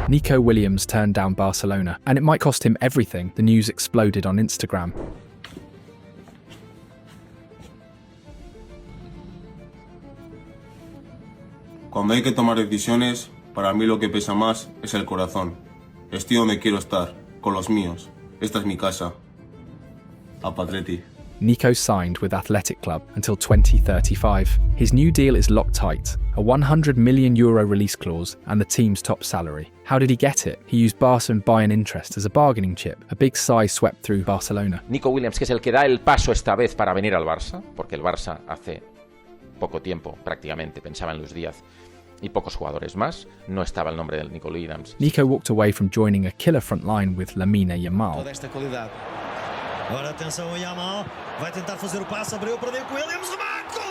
Nico Williams turned down Barcelona, and it might cost him everything. The news exploded on Instagram. Cuando hay que tomar decisiones, para mí lo que pesa más es el corazón. Estoy donde quiero estar, con los míos. Esta es mi casa. Atleti. Nico signed with Athletic Club until 2035. His new deal is locked tight, a €100 million release clause and the team's top salary. How did he get it? He used Barca and Bayern interest as a bargaining chip. A big sigh swept through Barcelona. Nico Williams, que es el que da el paso esta vez para venir al Barça, porque el Barça hace poco tiempo prácticamente pensaba en Luis Diaz y pocos jugadores más, no estaba el nombre del Nico Williams. Nico walked away from joining a killer front line with Lamine Yamal. Toda esta qualidade. Agora atenção a Yamal, vai tentar fazer o passe, abriu para Nico Williams, remate, golo!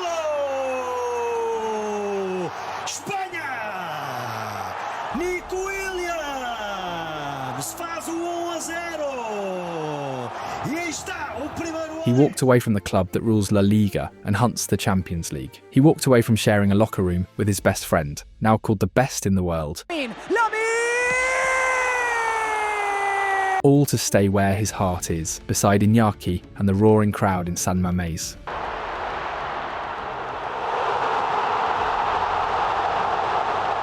Espanha! Nico Williams faz o 1-0! E aí está o primeiro. He walked away from the club that rules La Liga and hunts the Champions League. He walked away from sharing a locker room with his best friend, now called the best in the world. All to stay where his heart is, beside Iñaki and the roaring crowd in San Mamés.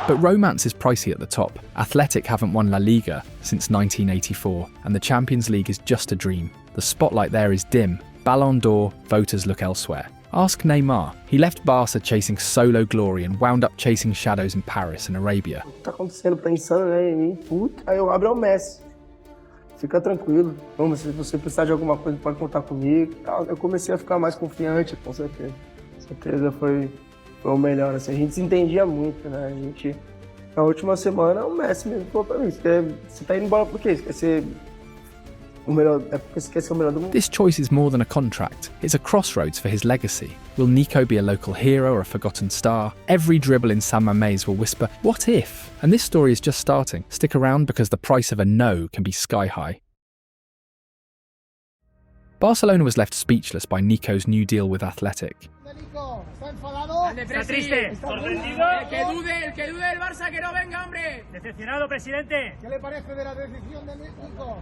But romance is pricey at the top. Athletic haven't won La Liga since 1984, and the Champions League is just a dream. The spotlight there is dim. Ballon d'Or voters look elsewhere. Ask Neymar. He left Barca chasing solo glory and wound up chasing shadows in Paris and Arabia. Tá acontecendo, pensando, né, em mim. Puta, aí eu abro o Messi. Fica tranquilo. Vamos, se você precisar de alguma coisa, pode contar comigo. Eu comecei a ficar mais confiante, com certeza. Com certeza foi o melhor. Assim, a gente se entendia muito, né? A gente, na última semana, o Messi mesmo falou pra mim: você tá indo embora por quê? Você quer ser o melhor? É porque você quer ser o melhor do mundo? This choice is more than a contract. It's a crossroads for his legacy. Will Nico be a local hero or a forgotten star? Every dribble in San Mamés will whisper, "What if?" And this story is just starting. Stick around because the price of a no can be sky high. Barcelona was left speechless by Nico's new deal with Athletic. Nico, ¿está enfadado? Está triste. ¿Está ¿Sorprendido? El que dude del Barça que no venga, hombre. Decepcionado, presidente. ¿Qué le parece de la decisión de Nico?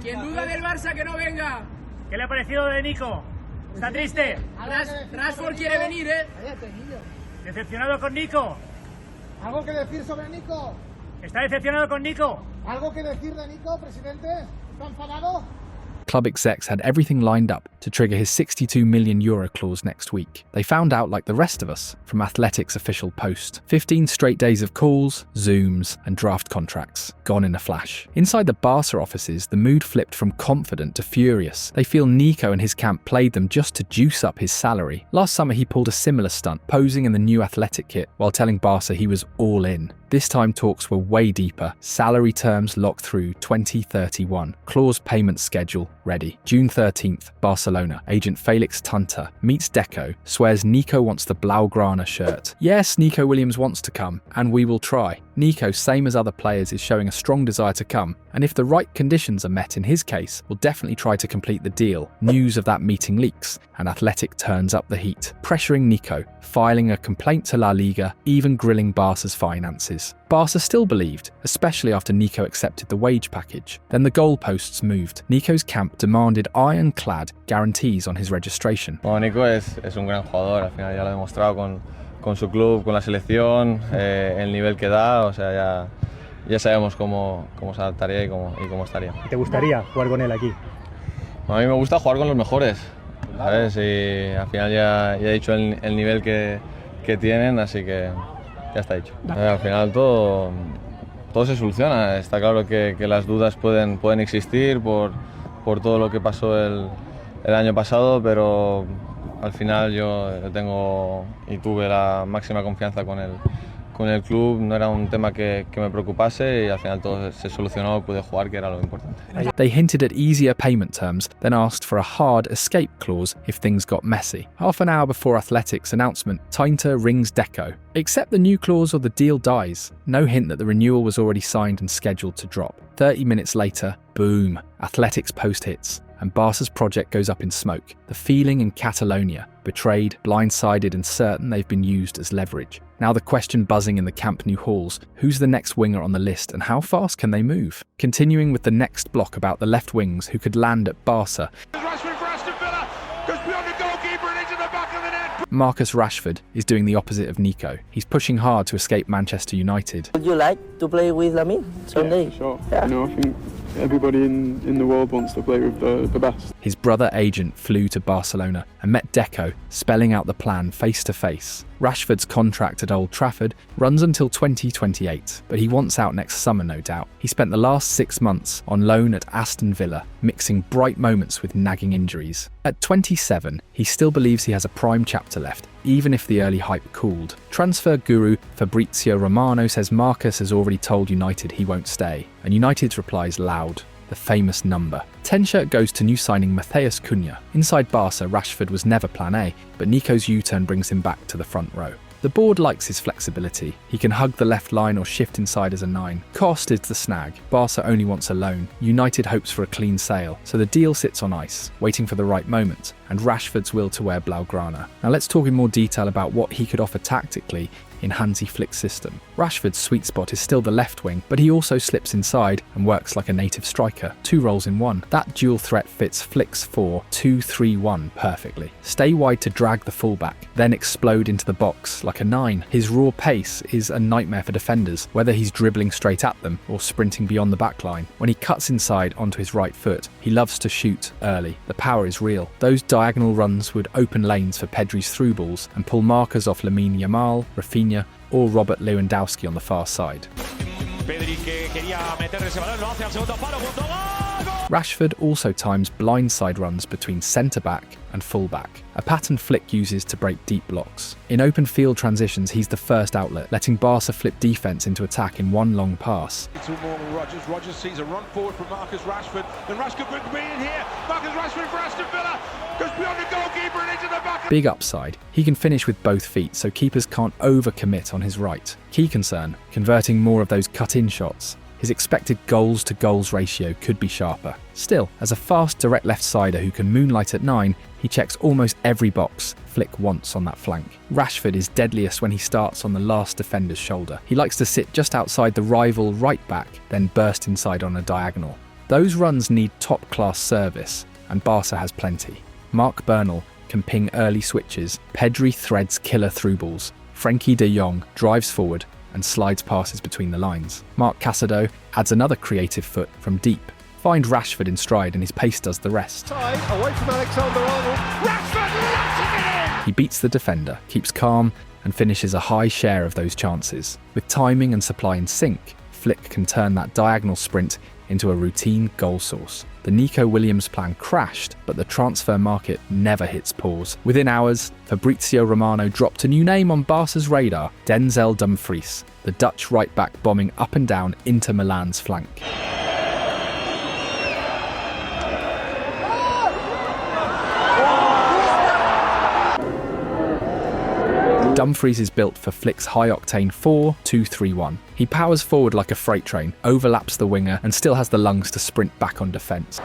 Quien duda del Barça que no venga. ¿Qué le ha parecido de Nico? ¿Está triste? Rashford quiere venir, ¿eh? Cállate, niño. Decepcionado con Nico. ¿Algo que decir sobre Nico? ¿Está decepcionado con Nico? ¿Algo que decir de Nico, presidente? ¿Está enfadado? Club execs had everything lined up to trigger his €62 million clause next week. They found out like the rest of us from Athletic's official post. 15 straight days of calls, Zooms, and draft contracts, gone in a flash. Inside the Barca offices, the mood flipped from confident to furious. They feel Nico and his camp played them just to juice up his salary. Last summer he pulled a similar stunt, posing in the new Athletic kit while telling Barca he was all in. This time talks were way deeper. Salary terms locked through 2031. Clause payment schedule ready. June 13th, Barcelona. Agent Felix Tunter meets Deco, swears Nico wants the Blaugrana shirt. Yes, Nico Williams wants to come, and we will try. Nico, same as other players, is showing a strong desire to come, and if the right conditions are met in his case, will definitely try to complete the deal. News of that meeting leaks, and Athletic turns up the heat, pressuring Nico, filing a complaint to La Liga, even grilling Barca's finances. Barca still believed, especially after Nico accepted the wage package. Then the goalposts moved. Nico's camp demanded ironclad guarantees on his registration. Bueno, Nico es un gran jugador, al final ya lo ha demostrado con su club, con la selección, el nivel que da, o sea, ya sabemos cómo se adaptaría y cómo estaría. ¿Te gustaría jugar con él aquí? Bueno, a mí me gusta jugar con los mejores, ¿sabes? Y al final ya he dicho el nivel que tienen, así que ya está dicho. Al final todo se soluciona. Está claro que las dudas pueden existir por todo lo que pasó el año pasado, pero al final yo tengo y tuve la máxima confianza con el club. No era un tema que me preocupase y al final todo se solucionó, pude jugar, que era lo importante. They hinted at easier payment terms, then asked for a hard escape clause if things got messy. Half an hour before Athletic's announcement, Tinter rings Deco. Accept the new clause or the deal dies. No hint that the renewal was already signed and scheduled to drop. 30 minutes later, boom, Athletic's post hits. and Barca's project goes up in smoke. The feeling in Catalonia, betrayed, blindsided and certain they've been used as leverage. Now the question buzzing in the Camp Nou halls, who's the next winger on the list and how fast can they move? Continuing with the next block about the left wings who could land at Barca. Marcus Rashford is doing the opposite of Nico. He's pushing hard to escape Manchester United. Would you like to play with Lamine someday? Yeah, sure. Yeah. You know, I think everybody in the world wants to play with the best. His brother agent flew to Barcelona and met Deco, spelling out the plan face to face. Rashford's contract at Old Trafford runs until 2028, but he wants out next summer, no doubt. He spent the last 6 months on loan at Aston Villa, mixing bright moments with nagging injuries. At 27, he still believes he has a prime chapter left, even if the early hype cooled. Transfer guru Fabrizio Romano says Marcus has already told United he won't stay, and United's reply is loud. The famous number. 10 shirt goes to new signing Matheus Cunha. Inside Barca, Rashford was never plan A, but Nico's U-turn brings him back to the front row. The board likes his flexibility. He can hug the left line or shift inside as a 9. Cost is the snag. Barca only wants a loan. United hopes for a clean sale, so the deal sits on ice, waiting for the right moment, and Rashford's will to wear Blaugrana. Now let's talk in more detail about what he could offer tactically in Hansi Flick's system. Rashford's sweet spot is still the left wing, but he also slips inside and works like a native striker, 2 roles in 1. That dual threat fits Flick's 4-2-3-1 perfectly. Stay wide to drag the fullback, then explode into the box like a 9. His raw pace is a nightmare for defenders, whether he's dribbling straight at them or sprinting beyond the back line. When he cuts inside onto his right foot, he loves to shoot early. The power is real. Those diagonal runs would open lanes for Pedri's through balls and pull markers off Lamine Yamal, Rafinha or Robert Lewandowski on the far side. Rashford also times blindside runs between centre-back and full-back, a pattern Flick uses to break deep blocks. In open field transitions, he's the first outlet, letting Barca flip defence into attack in one long pass. Rogers sees a run forward from Marcus Rashford, and Rashford could be in here. Marcus Rashford for Aston Villa goes beyond the goalkeeper and into the back. Big upside, he can finish with both feet, so keepers can't overcommit on his right. Key concern, converting more of those cut-in shots. His expected goals to goals ratio could be sharper. Still, as a fast direct left-sider who can moonlight at 9, he checks almost every box Flick wants on that flank. Rashford is deadliest when he starts on the last defender's shoulder. He likes to sit just outside the rival right back, then burst inside on a diagonal. Those runs need top-class service, and Barca has plenty. Mark Bernal can ping early switches, Pedri threads killer through balls, Frenkie de Jong drives forward and slides passes between the lines. Marc Casado adds another creative foot from deep. Find Rashford in stride and his pace does the rest. Away from Alexander-Arnold. Rashford locks it in! He beats the defender, keeps calm and finishes a high share of those chances. With timing and supply in sync, Flick can turn that diagonal sprint into a routine goal source. The Nico Williams plan crashed, but the transfer market never hits pause. Within hours, Fabrizio Romano dropped a new name on Barca's radar, Denzel Dumfries, the Dutch right-back bombing up and down Inter Milan's flank. Dumfries is built for Flick's high-octane 4-2-3-1. He powers forward like a freight train, overlaps the winger, and still has the lungs to sprint back on defence.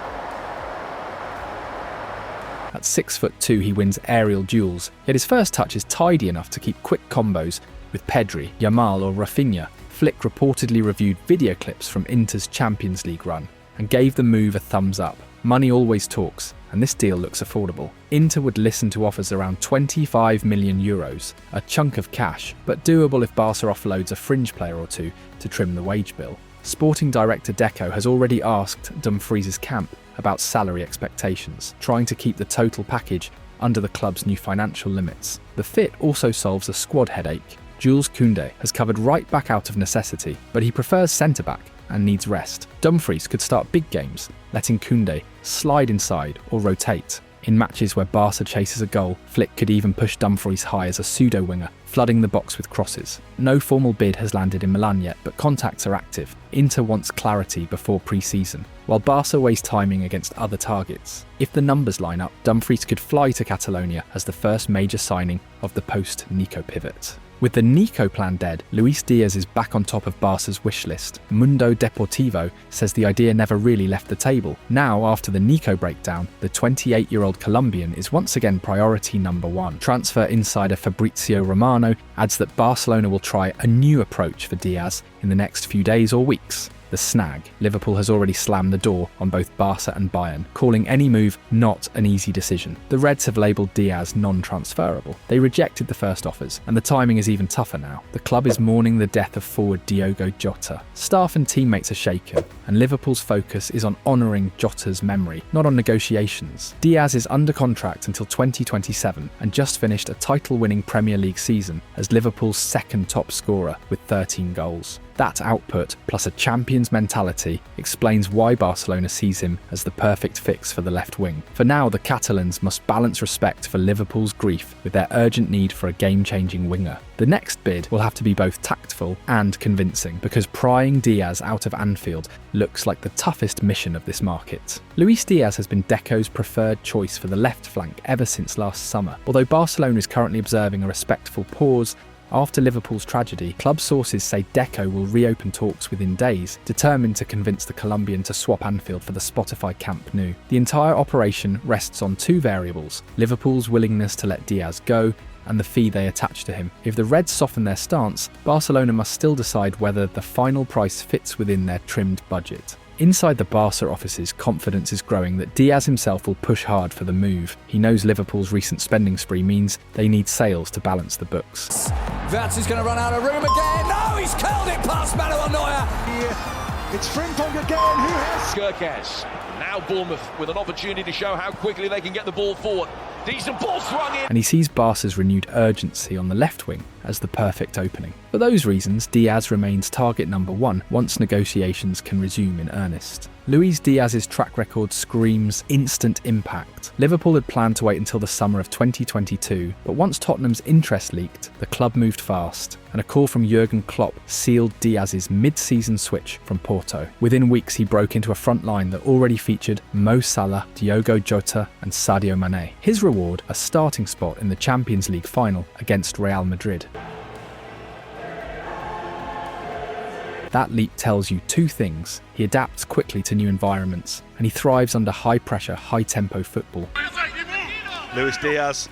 At 6'2", he wins aerial duels, yet his first touch is tidy enough to keep quick combos with Pedri, Yamal or Rafinha. Flick reportedly reviewed video clips from Inter's Champions League run and gave the move a thumbs up. Money always talks, and this deal looks affordable. Inter would listen to offers around 25 million euros, a chunk of cash, but doable if Barca offloads a fringe player or two to trim the wage bill. Sporting director Deco has already asked Dumfries' camp about salary expectations, trying to keep the total package under the club's new financial limits. The fit also solves a squad headache. Jules Koundé has covered right back out of necessity, but he prefers centre-back and needs rest. Dumfries could start big games, letting Koundé slide inside or rotate. In matches where Barca chases a goal, Flick could even push Dumfries high as a pseudo-winger, flooding the box with crosses. No formal bid has landed in Milan yet, but contacts are active. Inter wants clarity before pre-season, while Barca weighs timing against other targets. If the numbers line up, Dumfries could fly to Catalonia as the first major signing of the post-Nico pivot. With the Nico plan dead, Luis Diaz is back on top of Barca's wish list. Mundo Deportivo says the idea never really left the table. Now, after the Nico breakdown, the 28-year-old Colombian is once again priority number one. Transfer insider Fabrizio Romano adds that Barcelona will try a new approach for Diaz in the next few days or weeks. The snag. Liverpool has already slammed the door on both Barca and Bayern, calling any move not an easy decision. The Reds have labelled Diaz non-transferable. They rejected the first offers, and the timing is even tougher now. The club is mourning the death of forward Diogo Jota. Staff and teammates are shaken, and Liverpool's focus is on honouring Jota's memory, not on negotiations. Diaz is under contract until 2027 and just finished a title-winning Premier League season as Liverpool's second top scorer with 13 goals. That output, plus a champion's mentality, explains why Barcelona sees him as the perfect fix for the left wing. For now, the Catalans must balance respect for Liverpool's grief with their urgent need for a game-changing winger. The next bid will have to be both tactful and convincing, because prying Diaz out of Anfield looks like the toughest mission of this market. Luis Diaz has been Deco's preferred choice for the left flank ever since last summer. Although Barcelona is currently observing a respectful pause after Liverpool's tragedy, club sources say Deco will reopen talks within days, determined to convince the Colombian to swap Anfield for the Spotify Camp Nou. The entire operation rests on two variables: Liverpool's willingness to let Diaz go and the fee they attach to him. If the Reds soften their stance, Barcelona must still decide whether the final price fits within their trimmed budget. Inside the Barca offices, confidence is growing that Diaz himself will push hard for the move. He knows Liverpool's recent spending spree means they need sales to balance the books. Verts is going to run out of room again. No, he's curled it past Manuel Neuer. It's Frimpong again. Who has Skirkes. Now Bournemouth with an opportunity to show how quickly they can get the ball forward. Decent ball swung in. And he sees Barca's renewed urgency on the left wing as the perfect opening. For those reasons, Diaz remains target number one once negotiations can resume in earnest. Luis Diaz's track record screams instant impact. Liverpool had planned to wait until the summer of 2022, but once Tottenham's interest leaked, the club moved fast, and a call from Jurgen Klopp sealed Diaz's mid-season switch from Porto. Within weeks, he broke into a front line that already featured Mo Salah, Diogo Jota, and Sadio Mane. His reward, a starting spot in the Champions League final against Real Madrid. That leap tells you two things. He adapts quickly to new environments, and he thrives under high-pressure, high-tempo football. Luis Diaz.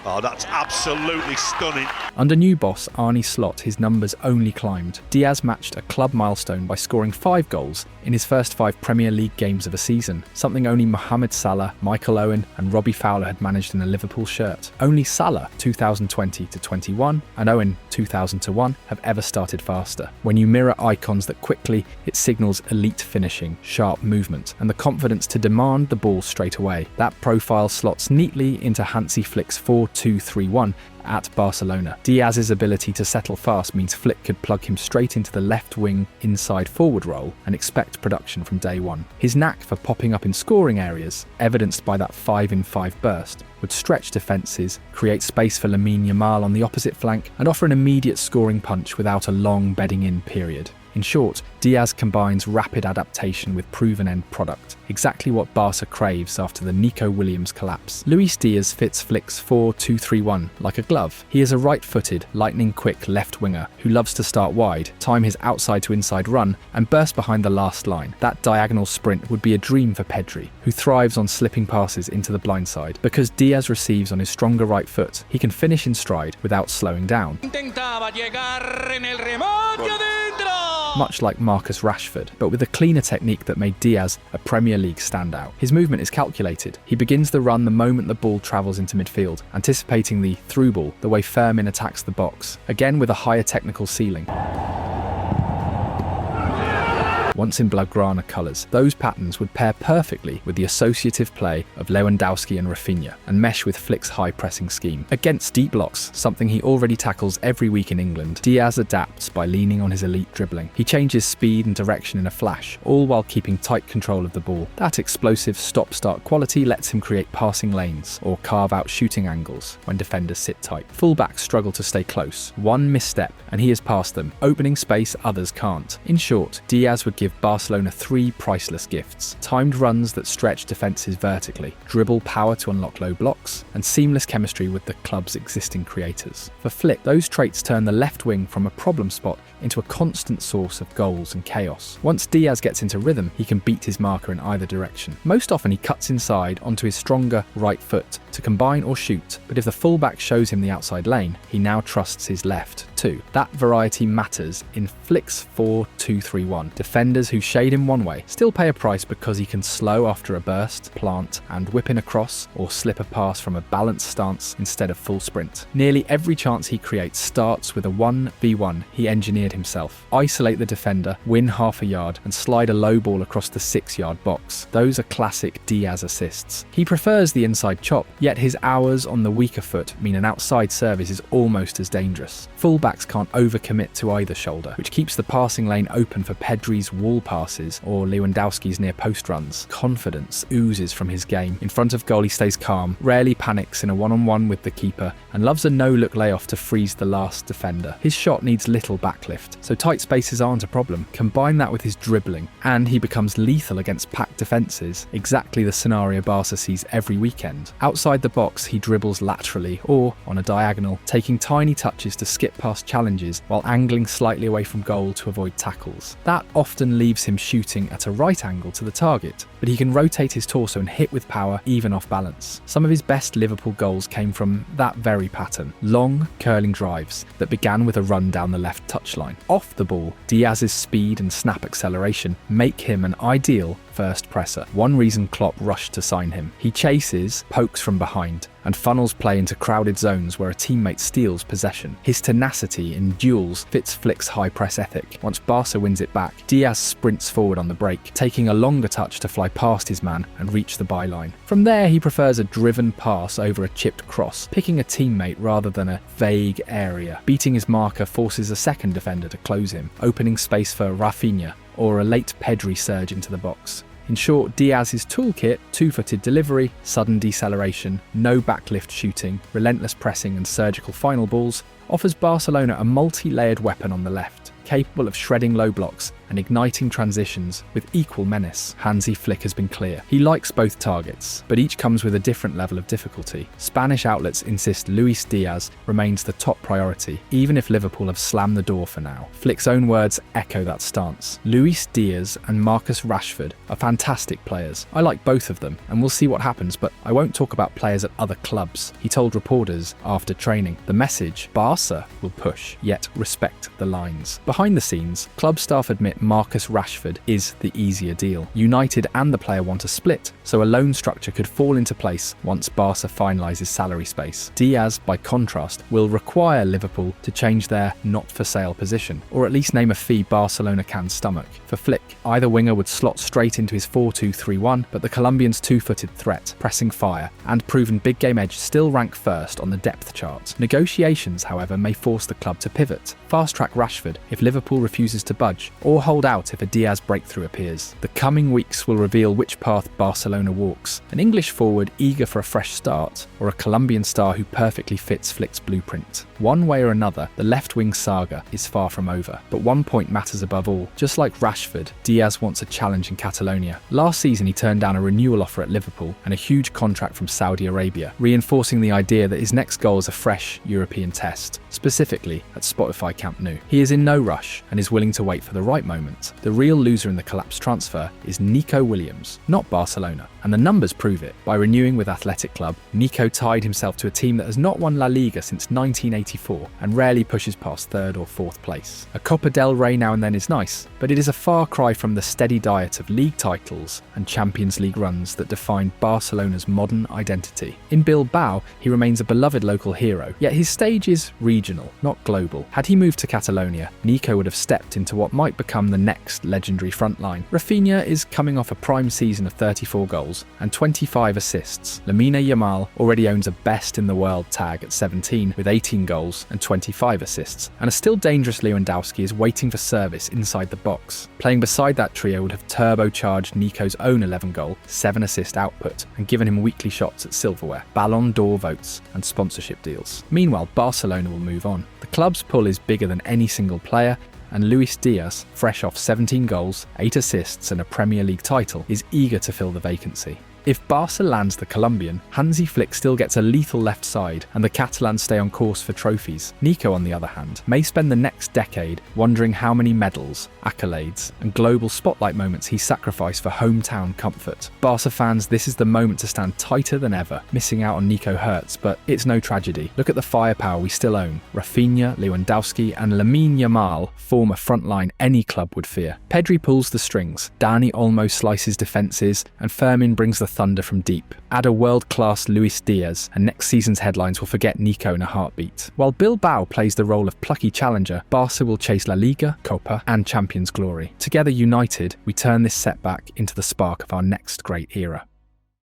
Oh, that's absolutely stunning. Under new boss Arne Slot, his numbers only climbed. Diaz matched a club milestone by scoring 5 goals in his first 5 Premier League games of a season, something only Mohamed Salah, Michael Owen and Robbie Fowler had managed in a Liverpool shirt. Only Salah, 2020-21, and Owen, 2000-1, have ever started faster. When you mirror icons that quickly, it signals elite finishing, sharp movement, and the confidence to demand the ball straight away. That profile slots neatly into Hansi Flick's 4-2-3-1 at Barcelona. Diaz's ability to settle fast means Flick could plug him straight into the left wing inside forward role and expect production from day one. His knack for popping up in scoring areas, evidenced by that 5-in-5 burst, would stretch defences, create space for Lamine Yamal on the opposite flank, and offer an immediate scoring punch without a long bedding in period. In short, Diaz combines rapid adaptation with proven end product, exactly what Barca craves after the Nico Williams collapse. Luis Diaz fits Flick's 4-2-3-1 like a glove. He is a right-footed, lightning-quick left winger who loves to start wide, time his outside-to-inside run, and burst behind the last line. That diagonal sprint would be a dream for Pedri, who thrives on slipping passes into the blind side. Because Diaz receives on his stronger right foot, he can finish in stride without slowing down. Much like Marcus Rashford, but with a cleaner technique that made Diaz a Premier League standout. His movement is calculated. He begins the run the moment the ball travels into midfield, anticipating the through ball the way Firmin attacks the box, again with a higher technical ceiling. Once in Blaugrana colours, those patterns would pair perfectly with the associative play of Lewandowski and Rafinha and mesh with Flick's high-pressing scheme. Against deep blocks, something he already tackles every week in England, Diaz adapts by leaning on his elite dribbling. He changes speed and direction in a flash, all while keeping tight control of the ball. That explosive stop-start quality lets him create passing lanes or carve out shooting angles when defenders sit tight. Fullbacks struggle to stay close. One misstep and he is past them, opening space others can't. In short, Diaz would give give Barcelona 3 priceless gifts: timed runs that stretch defences vertically, dribble power to unlock low blocks, and seamless chemistry with the club's existing creators. For Flick, those traits turn the left wing from a problem spot into a constant source of goals and chaos. Once Diaz gets into rhythm, he can beat his marker in either direction. Most often he cuts inside onto his stronger right foot to combine or shoot, but if the fullback shows him the outside lane, he now trusts his left too. That variety matters in Flick's 4-2-3-1. Defenders who shade him one way still pay a price because he can slow after a burst, plant, and whip in a cross, or slip a pass from a balanced stance instead of full sprint. Nearly every chance he creates starts with a 1v1 he engineered himself. Isolate the defender, win half a yard, and slide a low ball across the 6-yard box. Those are classic Diaz assists. He prefers the inside chop, yet his hours on the weaker foot mean an outside service is almost as dangerous. Fullbacks can't overcommit to either shoulder, which keeps the passing lane open for Pedri's wall passes or Lewandowski's near post runs. Confidence oozes from his game. In front of goal he stays calm, rarely panics in a one-on-one with the keeper, and loves a no-look layoff to freeze the last defender. His shot needs little backlift, so tight spaces aren't a problem. Combine that with his dribbling, and he becomes lethal against packed defences, exactly the scenario Barca sees every weekend. Outside the box, he dribbles laterally or on a diagonal, taking tiny touches to skip past challenges while angling slightly away from goal to avoid tackles. That often leaves him shooting at a right angle to the target, but he can rotate his torso and hit with power even off balance. Some of his best Liverpool goals came from that very pattern: long, curling drives that began with a run down the left touchline. Off the ball, Diaz's speed and snap acceleration make him an ideal first presser. One reason Klopp rushed to sign him. He chases, pokes from behind, and funnels play into crowded zones where a teammate steals possession. His tenacity in duels fits Flick's high press ethic. Once Barca wins it back, Diaz sprints forward on the break, taking a longer touch to fly past his man and reach the byline. From there, he prefers a driven pass over a chipped cross, picking a teammate rather than a vague area. Beating his marker forces a second defender to close him, opening space for Rafinha or a late Pedri surge into the box. In short, Diaz's toolkit, two-footed delivery, sudden deceleration, no backlift shooting, relentless pressing and surgical final balls, offers Barcelona a multi-layered weapon on the left, capable of shredding low blocks and igniting transitions with equal menace. Hansi Flick has been clear. He likes both targets, but each comes with a different level of difficulty. Spanish outlets insist Luis Diaz remains the top priority, even if Liverpool have slammed the door for now. Flick's own words echo that stance. Luis Diaz and Marcus Rashford are fantastic players. I like both of them, and we'll see what happens, but I won't talk about players at other clubs, he told reporters after training. The message: Barca will push, yet respect the lines. Behind the scenes, club staff admit Marcus Rashford is the easier deal. United and the player want a split, so a loan structure could fall into place once Barca finalises salary space. Diaz, by contrast, will require Liverpool to change their not-for-sale position, or at least name a fee Barcelona can stomach. For Flick, either winger would slot straight into his 4-2-3-1, but the Colombian's two-footed threat, pressing fire, and proven big game edge still rank first on the depth chart. Negotiations, however, may force the club to pivot. Fast-track Rashford if Liverpool refuses to budge, or hold out if a Diaz breakthrough appears. The coming weeks will reveal which path Barcelona walks: an English forward eager for a fresh start, or a Colombian star who perfectly fits Flick's blueprint. One way or another, the left-wing saga is far from over. But one point matters above all. Just like Rashford, Diaz wants a challenge in Catalonia. Last season he turned down a renewal offer at Liverpool and a huge contract from Saudi Arabia, reinforcing the idea that his next goal is a fresh European test, specifically at Spotify Camp Nou. He is in no rush and is willing to wait for the right moment. The real loser in the collapsed transfer is Nico Williams, not Barcelona, and the numbers prove it. By renewing with Athletic Club, Nico tied himself to a team that has not won La Liga since 1984 and rarely pushes past third or fourth place. A Copa del Rey now and then is nice, but it is a far cry from the steady diet of league titles and Champions League runs that define Barcelona's modern identity. In Bilbao, he remains a beloved local hero, yet his stage is regional, not global. Had he moved to Catalonia, Nico would have stepped into what might become the next legendary frontline. Rafinha is coming off a prime season of 34 goals and 25 assists. Lamine Yamal already owns a best in the world tag at 17 with 18 goals and 25 assists, and a still dangerous Lewandowski is waiting for service inside the box. Playing beside that trio would have turbocharged Nico's own 11-goal, 7-assist output and given him weekly shots at silverware, Ballon d'Or votes and sponsorship deals. Meanwhile, Barcelona will move on. The club's pull is bigger than any single player, and Luis Diaz, fresh off 17 goals, 8 assists and a Premier League title, is eager to fill the vacancy. If Barca lands the Colombian, Hansi Flick still gets a lethal left side and the Catalans stay on course for trophies. Nico, on the other hand, may spend the next decade wondering how many medals, accolades and global spotlight moments he sacrificed for hometown comfort. Barca fans, this is the moment to stand tighter than ever. Missing out on Nico hurts, but it's no tragedy. Look at the firepower we still own. Rafinha, Lewandowski and Lamine Yamal form a front line any club would fear. Pedri pulls the strings, Dani Olmo slices defences and Fermin brings the thunder from deep. Add a world-class Luis Diaz and next season's headlines will forget Nico in a heartbeat. While Bilbao plays the role of plucky challenger, Barca will chase La Liga, Copa and Champions glory. Together united, we turn this setback into the spark of our next great era.